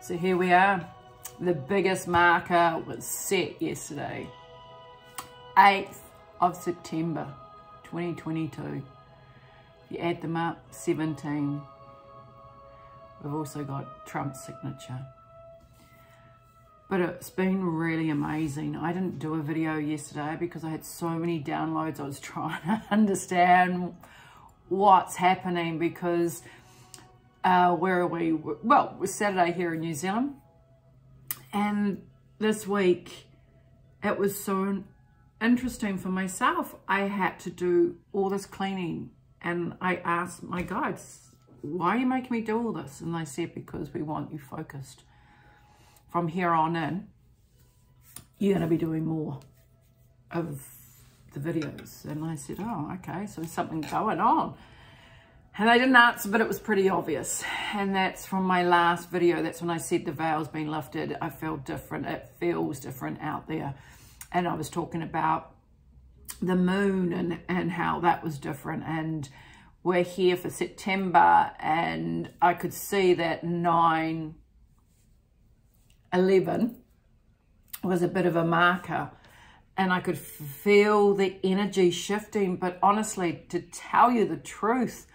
So here we are. The biggest marker was set yesterday. 8th of September, 2022. If you add them up, 17. We've also got Trump's signature. But it's been really amazing. I didn't do a video yesterday because I had so many downloads. I was trying to understand what's happening because where are we? Well, it was Saturday here in New Zealand. And this week, it was so interesting for myself. I had to do all this cleaning. And I asked my guides, why are you making me do all this? And they said, because we want you focused. From here on in, you're going to be doing more of the videos. And I said, oh, okay, so there's something going on. And they didn't answer, but it was pretty obvious. And that's from my last video. That's when I said the veil's been lifted. I felt different. It feels different out there. And I was talking about the moon and how that was different. And we're here for September. And I could see that 9/11 was a bit of a marker. And I could feel the energy shifting. But honestly, to tell you the truth,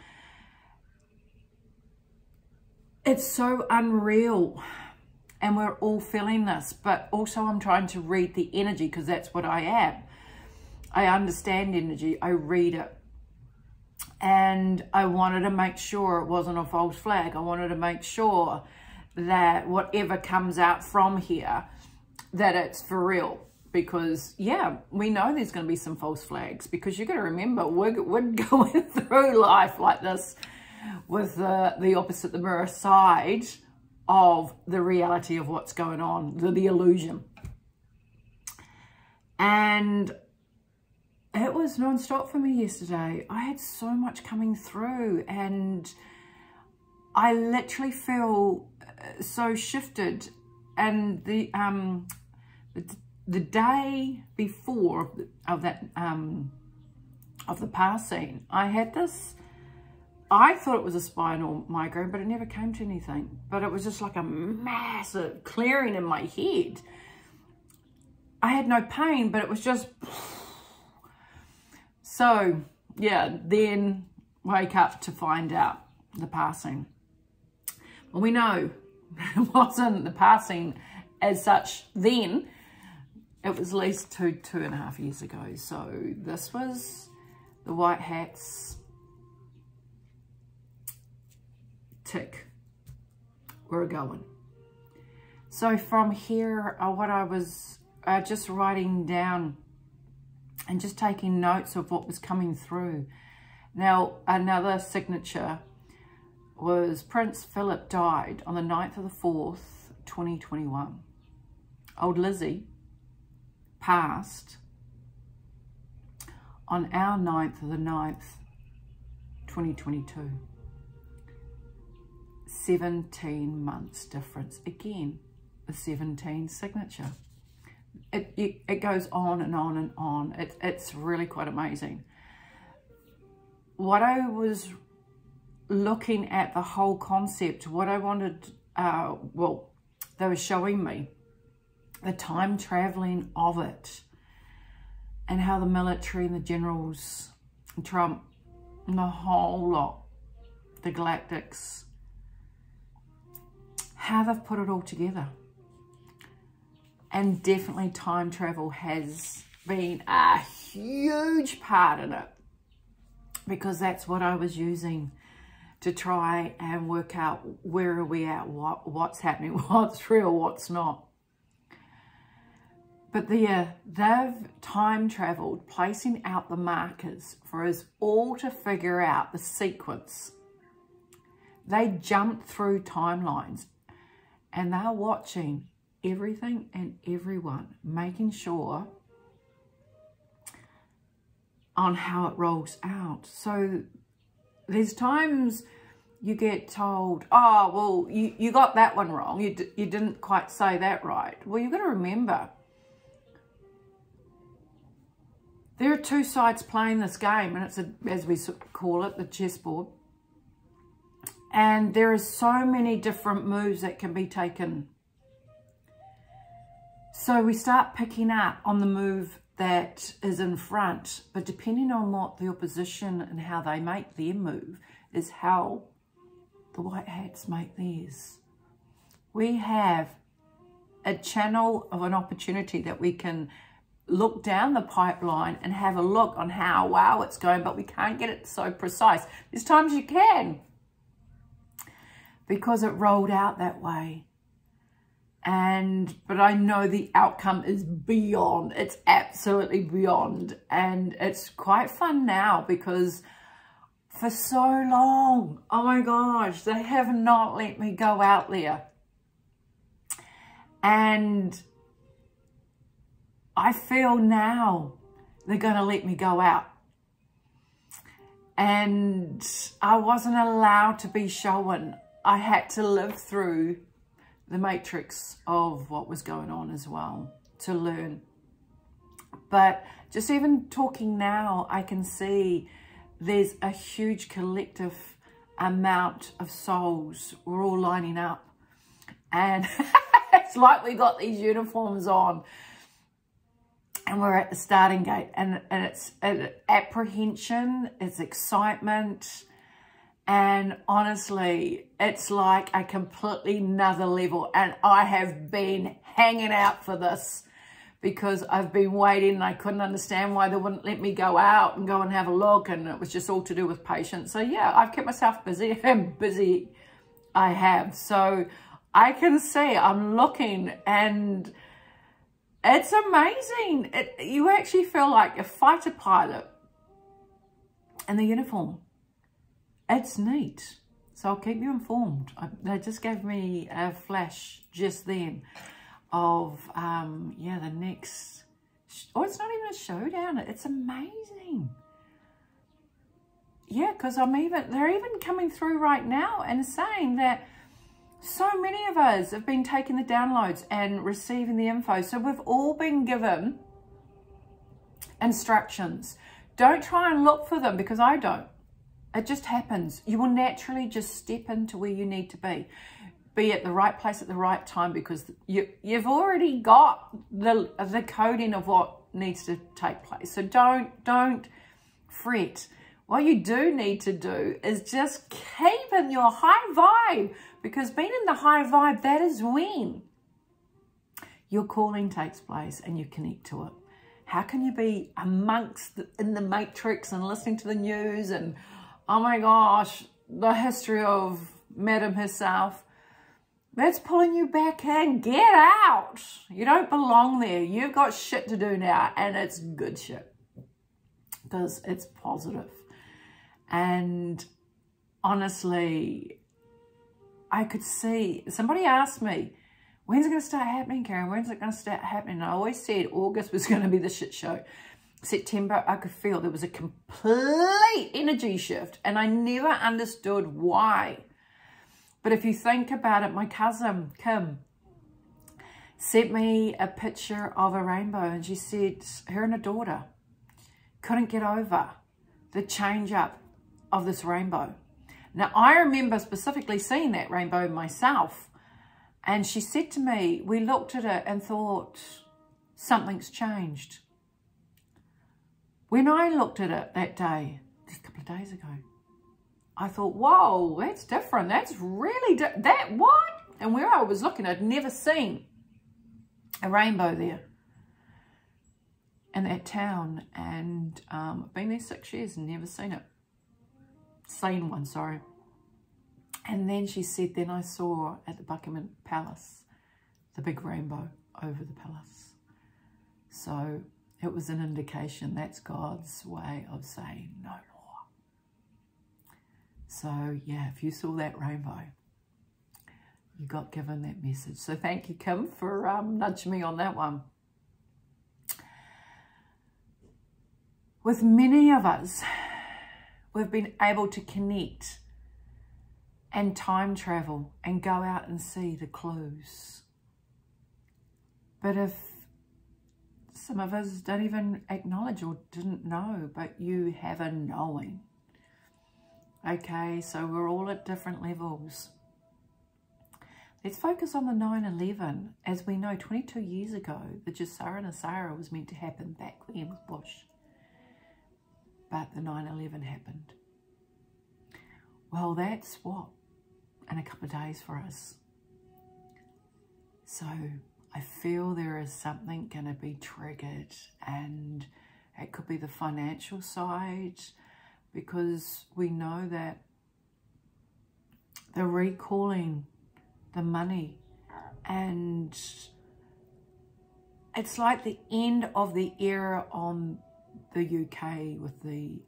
it's so unreal, and we're all feeling this, but also I'm trying to read the energy because that's what I am. I understand energy, I read it. And I wanted to make sure it wasn't a false flag. I wanted to make sure that whatever comes out from here, that it's for real. Because, yeah, we know there's going to be some false flags because you got to remember, we're going through life like this with the opposite, the mirror side of the reality of what's going on, the illusion. And it was non-stop for me yesterday. I had so much coming through and I literally feel so shifted. And the day before of the passing, I had this, I thought it was a spinal migraine, but it never came to anything. But it was just like a massive clearing in my head. I had no pain, but it was just... So, yeah, then wake up to find out the passing. Well, we know it wasn't the passing as such then. It was at least two and a half years ago. So this was the white hats... tick, we're going. So from here, what I was just writing down and just taking notes of what was coming through. Now, another signature was Prince Philip died on the 9th of the 4th, 2021. Old Lizzie passed on our 9th of the 9th, 2022. 17 months difference. Again, the 17 signature. It goes on and on and on. It's really quite amazing. What I was looking at, the whole concept, what I wanted, well, they were showing me the time traveling of it and how the military and the generals, and Trump, and the whole lot, the galactics, how they've put it all together. And definitely time travel has been a huge part in it, because that's what I was using to try and work out where are we at, what's happening, what's real, what's not. But they've time traveled, placing out the markers for us all to figure out the sequence. They jumped through timelines. And they're watching everything and everyone, making sure on how it rolls out. So there's times you get told, oh, well, you got that one wrong. You didn't quite say that right. Well, you've got to remember, there are two sides playing this game, and it's, as we call it, the chessboard. And there are so many different moves that can be taken. So we start picking up on the move that is in front, but depending on what the opposition and how they make their move is how the white hats make theirs. We have a channel of an opportunity that we can look down the pipeline and have a look on how wow it's going, but we can't get it so precise. There's times you can, because it rolled out that way. But I know the outcome is beyond, it's absolutely beyond. And it's quite fun now because for so long, oh my gosh, they have not let me go out there. And I feel now they're going to let me go out. And I wasn't allowed to be Schumann. I had to live through the matrix of what was going on as well to learn. But just even talking now, I can see there's a huge collective amount of souls. We're all lining up. And it's like we got these uniforms on. And we're at the starting gate. And it's apprehension, it's excitement. And honestly, it's like a completely another level. And I have been hanging out for this because I've been waiting and I couldn't understand why they wouldn't let me go out and go and have a look. And it was just all to do with patience. So yeah, I've kept myself busy and busy I have. So I can see I'm looking and it's amazing. You actually feel like a fighter pilot in the uniform. It's neat. So I'll keep you informed. They just gave me a flash just then of, yeah, the next, oh, it's not even a showdown. It's amazing. Yeah, because they're even coming through right now and saying that so many of us have been taking the downloads and receiving the info. So we've all been given instructions. Don't try and look for them because I don't. It just happens. You will naturally just step into where you need to be at the right place at the right time because you've already got the coding of what needs to take place. So don't fret. What you do need to do is just keep in your high vibe because being in the high vibe, that is when your calling takes place and you connect to it. How can you be in the matrix and listening to the news and oh my gosh, the history of Madam herself. That's pulling you back in. Get out. You don't belong there. You've got shit to do now. And it's good shit. Because it's positive. And honestly, I could see, somebody asked me, when's it going to start happening, Karen? When's it going to start happening? And I always said August was going to be the shit show. September, I could feel there was a complete energy shift and I never understood why. But if you think about it, my cousin, Kim, sent me a picture of a rainbow and she said her and her daughter couldn't get over the change up of this rainbow. Now, I remember specifically seeing that rainbow myself and she said to me, we looked at it and thought, something's changed. When I looked at it that day, just a couple of days ago, I thought, whoa, that's different. That's really, that what? And where I was looking, I'd never seen a rainbow there in that town. And I've been there 6 years and never seen it. Seen one, sorry. And then she said, then I saw at the Buckingham Palace, the big rainbow over the palace. So it was an indication that's God's way of saying no more. So yeah, if you saw that rainbow, you got given that message. So thank you, Kim, for nudging me on that one. With many of us, we've been able to connect and time travel and go out and see the clues. But if some of us don't even acknowledge or didn't know, but you have a knowing. Okay, so we're all at different levels. Let's focus on the 9/11. As we know, 22 years ago, the Jasara Nasara was meant to happen back then with Bush. But the 9/11 happened. Well, that's what? In a couple of days for us. So I feel there is something going to be triggered, and it could be the financial side, because we know that they're recalling the money, and it's like the end of the era on the UK with the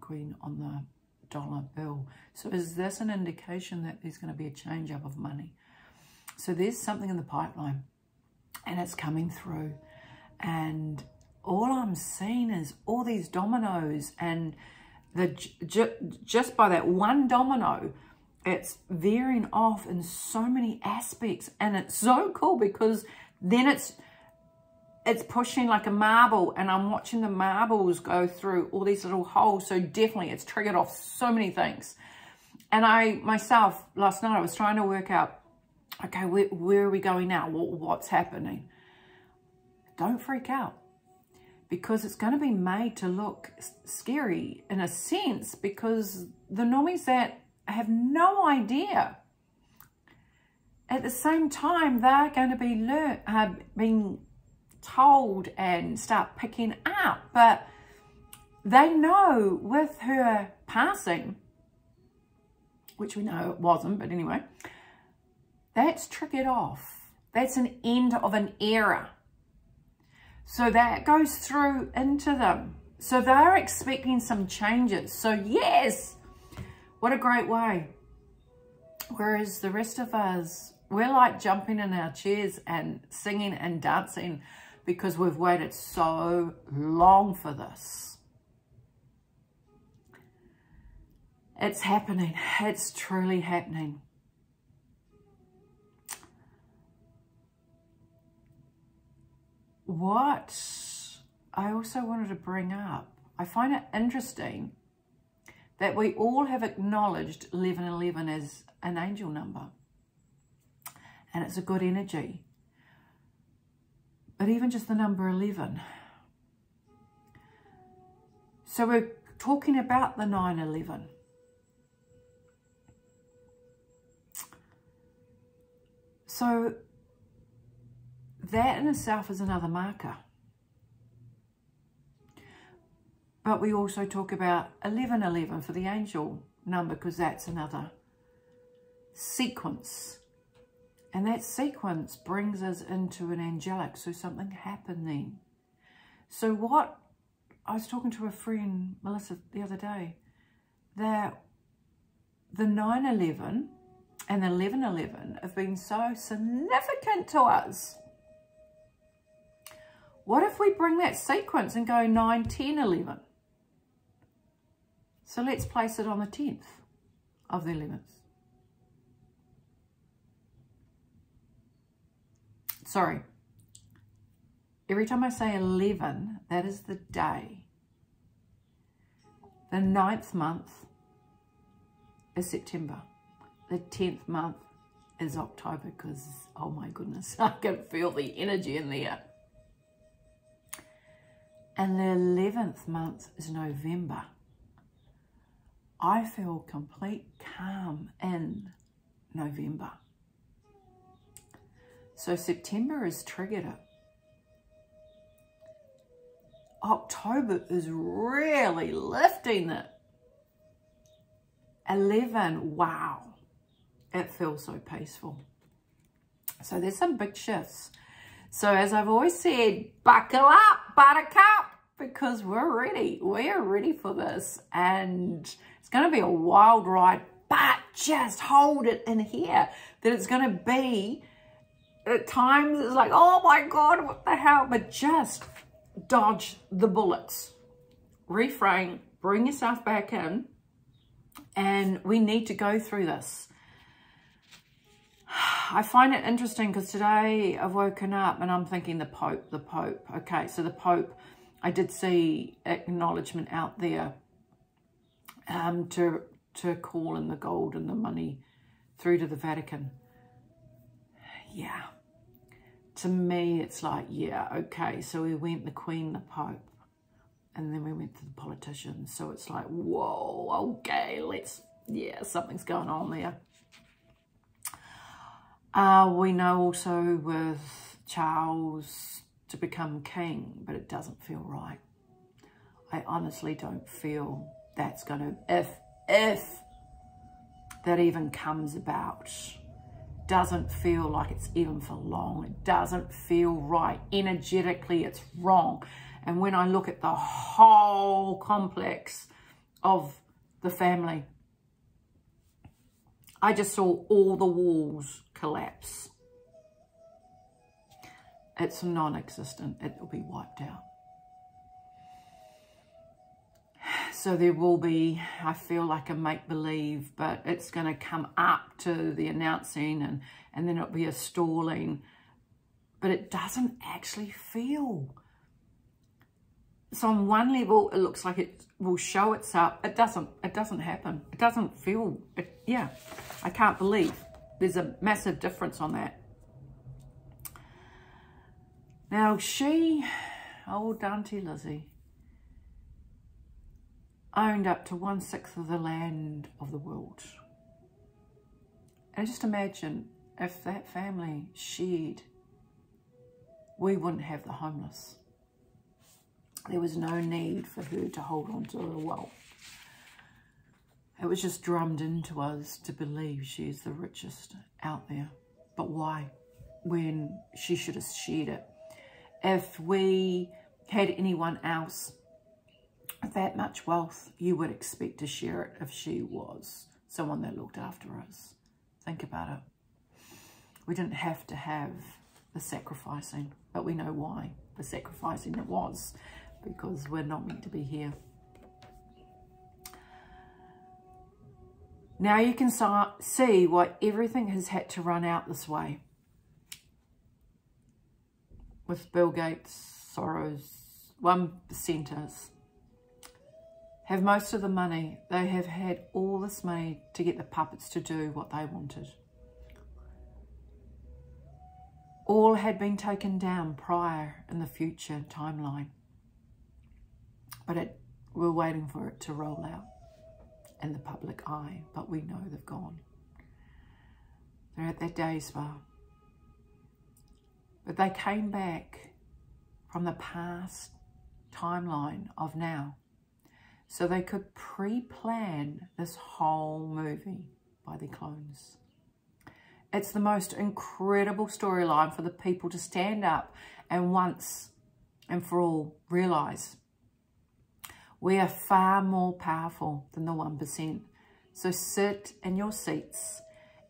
Queen on the dollar bill. So is this an indication that there's going to be a change up of money? So there's something in the pipeline, and it's coming through, and all I'm seeing is all these dominoes, and just by that one domino, it's veering off in so many aspects, and it's so cool because then it's pushing like a marble, and I'm watching the marbles go through all these little holes. So definitely it's triggered off so many things. And I myself, last night, I was trying to work out, okay, where are we going now? What's happening? Don't freak out, because it's going to be made to look scary in a sense, because the normies that have no idea, at the same time, they're going to be being told and start picking up. But they know with her passing, which we know it wasn't, but anyway, that's triggered off. That's an end of an era. So that goes through into them. So they're expecting some changes. So yes, what a great way. Whereas the rest of us, we're like jumping in our chairs and singing and dancing because we've waited so long for this. It's happening. It's truly happening. What I also wanted to bring up, I find it interesting that we all have acknowledged 1111 as an angel number, and it's a good energy. But even just the number 11. So we're talking about the 9/11. So that in itself is another marker. But we also talk about 1111 for the angel number, because that's another sequence. And that sequence brings us into an angelic. So something happened then. So what, I was talking to a friend, Melissa, the other day, that the 9/11 and the 11/11 have been so significant to us. What if we bring that sequence and go 9, 10, 11? So let's place it on the 10th of the 11th. Sorry. Every time I say 11, that is the day. The 9th month is September. The 10th month is October, because, oh my goodness, I can feel the energy in there. And the 11th month is November. I feel complete calm in November. So September has triggered it. October is really lifting it. 11, wow. It feels so peaceful. So there's some big shifts. So as I've always said, buckle up, buttercup, because we're ready. We're ready for this. And it's going to be a wild ride, but just hold it in here. That it's going to be, at times it's like, oh my God, what the hell? But just dodge the bullets. Reframe, bring yourself back in. And we need to go through this. I find it interesting because today I've woken up and I'm thinking the Pope. Okay, so the Pope, I did see acknowledgement out there to to call in the gold and the money through to the Vatican. Yeah. To me, it's like, yeah, okay. So we went the Queen, the Pope, and then we went to the politicians. So it's like, whoa, okay, yeah, something's going on there. We know also with Charles to become king, but it doesn't feel right. I honestly don't feel that's going to, if that even comes about, doesn't feel like it's even for long. It doesn't feel right. Energetically, it's wrong. And when I look at the whole complex of the family, I just saw all the walls collapse. It's non-existent. It will be wiped out. So there will be, I feel like a make-believe, but it's going to come up to the announcing and then it'll be a stalling. But it doesn't actually feel. So on one level, it looks like it will show itself. It doesn't happen. It doesn't feel, yeah, I can't believe. There's a massive difference on that. Now old Auntie Lizzie, owned up to 1/6 of the land of the world. And just imagine if that family shared, we wouldn't have the homeless. There was no need for her to hold on to the wealth. It was just drummed into us to believe she is the richest out there. But why? When she should have shared it. If we had anyone else that much wealth, you would expect to share it if she was someone that looked after us. Think about it. We didn't have to have the sacrificing, but we know why the sacrificing it was, because we're not meant to be here. Now you can see why everything has had to run out this way. With Bill Gates, Soros, 1%ers have most of the money. They have had all this money to get the puppets to do what they wanted. All had been taken down prior in the future timeline. But we're waiting for it to roll out in the public eye. But we know they've gone. They're at their day spa. But they came back from the past timeline of now. So they could pre-plan this whole movie by their clones. It's the most incredible storyline for the people to stand up and once and for all realise we are far more powerful than the 1%. So sit in your seats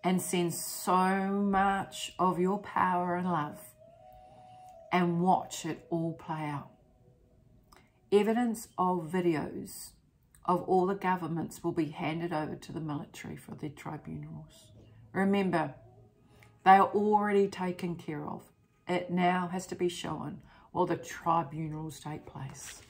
and send so much of your power and love and watch it all play out. Evidence of videos of all the governments will be handed over to the military for their tribunals. Remember, they are already taken care of. It now has to be shown while the tribunals take place.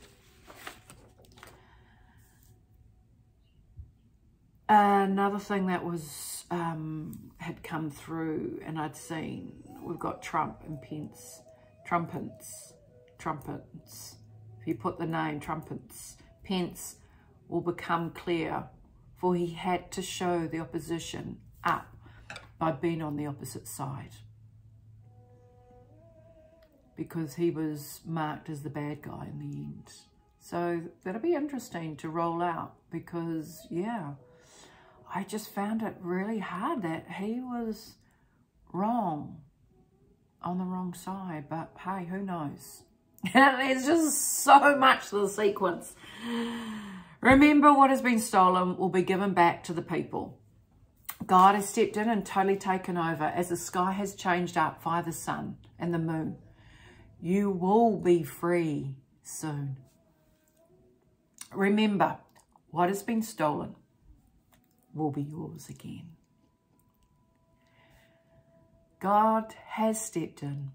Another thing that was had come through and I'd seen, we've got Trump and Pence. Trumpets. If you put the name Trumpets, Pence will become clear, for he had to show the opposition up by being on the opposite side, because he was marked as the bad guy in the end. So that'll be interesting to roll out, because yeah, I just found it really hard that he was wrong, on the wrong side. But hey, who knows? There's just so much to the sequence. Remember, what has been stolen will be given back to the people. God has stepped in and totally taken over as the sky has changed up via the sun and the moon. You will be free soon. Remember, what has been stolen will be yours again. God has stepped in,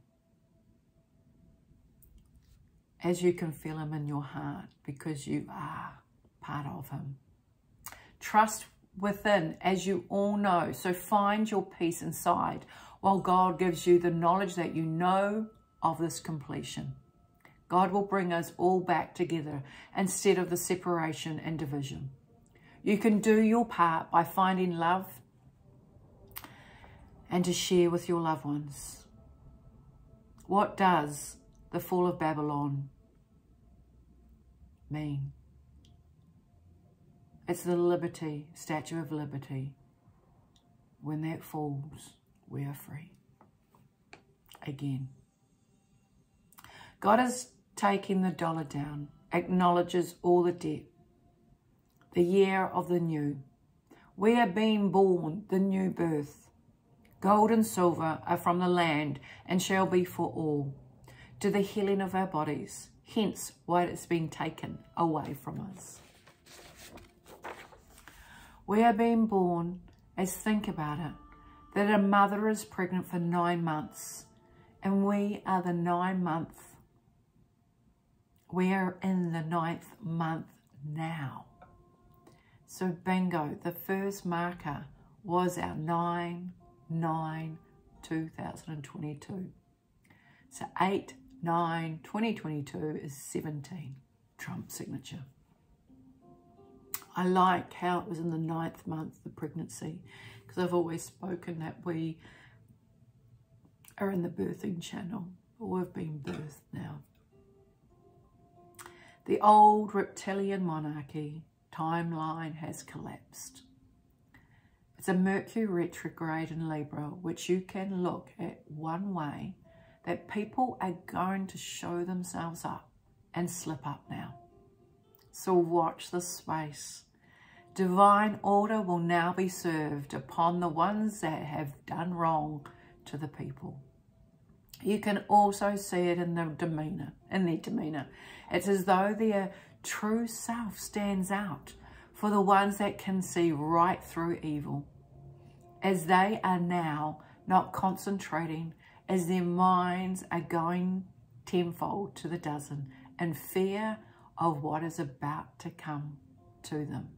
as you can feel him in your heart, because you are part of him. Trust within, as you all know. So find your peace inside while God gives you the knowledge that you know of this completion. God will bring us all back together instead of the separation and division. You can do your part by finding love and to share with your loved ones. What does the fall of Babylon mean? It's the liberty, Statue of Liberty. When that falls, we are free. Again. God is taking the dollar down, acknowledges all the debt. The year of the new. We are being born, the new birth. Gold and silver are from the land and shall be for all, to the healing of our bodies, hence why it's been taken away from us. We are being born, as think about it, that a mother is pregnant for 9 months, and we are the 9 month. We are in the 9th month now. So bingo, the first marker was our 9/9/2022. So 8/9/2022 is 17, Trump signature. I like how it was in the 9th month, the pregnancy, because I've always spoken that we are in the birthing channel, or we've been birthed now. The old reptilian monarchy timeline has collapsed. It's a Mercury retrograde in Libra, which you can look at one way, that people are going to show themselves up and slip up now. So watch this space. Divine order will now be served upon the ones that have done wrong to the people. You can also see it in their demeanour. It's as though their true self stands out for the ones that can see right through evil, as they are now not concentrating, as their minds are going tenfold to the dozen in fear of what is about to come to them,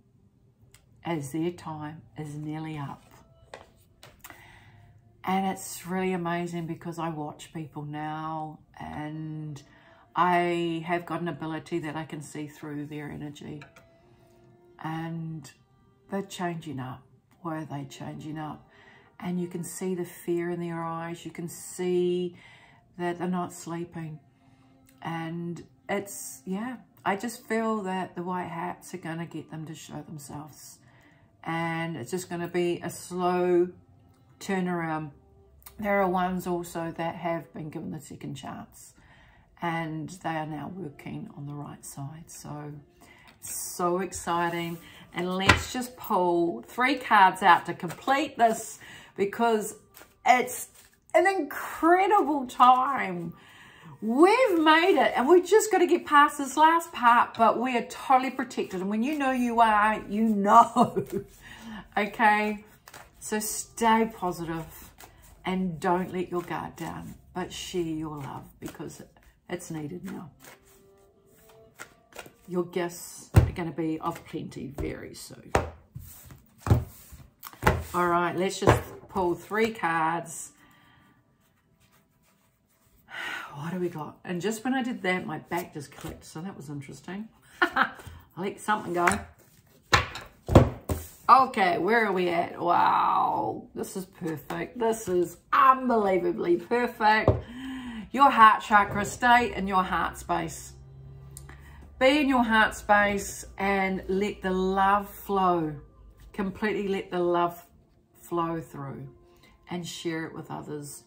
as their time is nearly up. And it's really amazing because I watch people now and I have got an ability that I can see through their energy. And they're changing up. Why are they changing up? And you can see the fear in their eyes. You can see that they're not sleeping. And it's, yeah, I just feel that the white hats are going to get them to show themselves. And it's just going to be a slow turnaround. There are ones also that have been given the second chance, and they are now working on the right side. So exciting. And let's just pull 3 cards out to complete this, because it's an incredible time. We've made it, and we've just got to get past this last part, but we are totally protected. And when you know you are, you know. Okay, so stay positive and don't let your guard down, but share your love, because it's needed now. Your gifts are going to be of plenty very soon. All right, let's just pull 3 cards. What do we got? And just when I did that, my back just clicked, so that was interesting. I let something go. Okay, where are we at? Wow, this is perfect. This is unbelievably perfect. Your heart chakra, stay in your heart space. Be in your heart space and let the love flow. Completely let the love flow through and share it with others.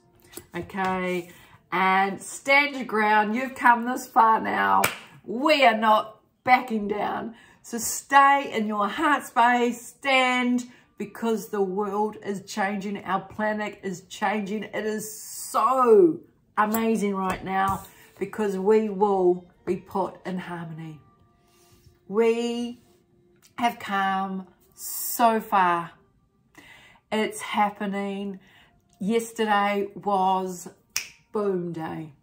Okay, and stand your ground. You've come this far now. We are not backing down. So stay in your heart space, stand, because the world is changing. Our planet is changing. It is so amazing right now, because we will be put in harmony. We have come so far. It's happening. Yesterday was boom day.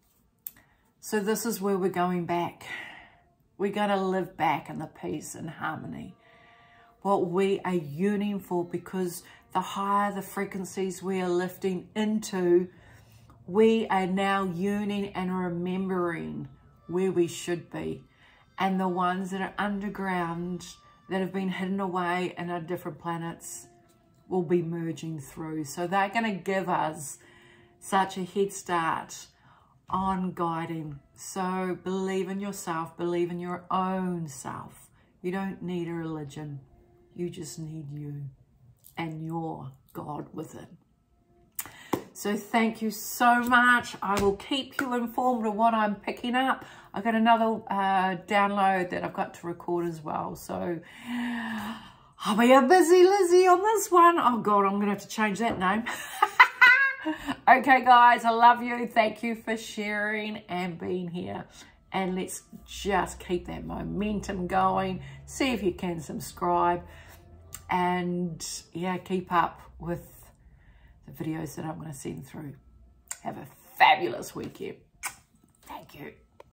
So this is where we're going back. We're going to live back in the peace and harmony. what we are yearning for, because the higher the frequencies we are lifting into, we are now yearning and remembering where we should be. And the ones that are underground, that have been hidden away in our different planets, will be merging through. So they're going to give us such a head start on guiding. So believe in yourself, believe in your own self. You don't need a religion. You just need you and your God within. So thank you so much. I will keep you informed of what I'm picking up. I've got another download that I've got to record as well. So I'll be a busy Lizzie on this one. Oh God, I'm going to have to change that name. Okay, guys, I love you. Thank you for sharing and being here. And let's just keep that momentum going. See if you can subscribe. And yeah, keep up with the videos that I'm going to send through. Have a fabulous weekend. Thank you.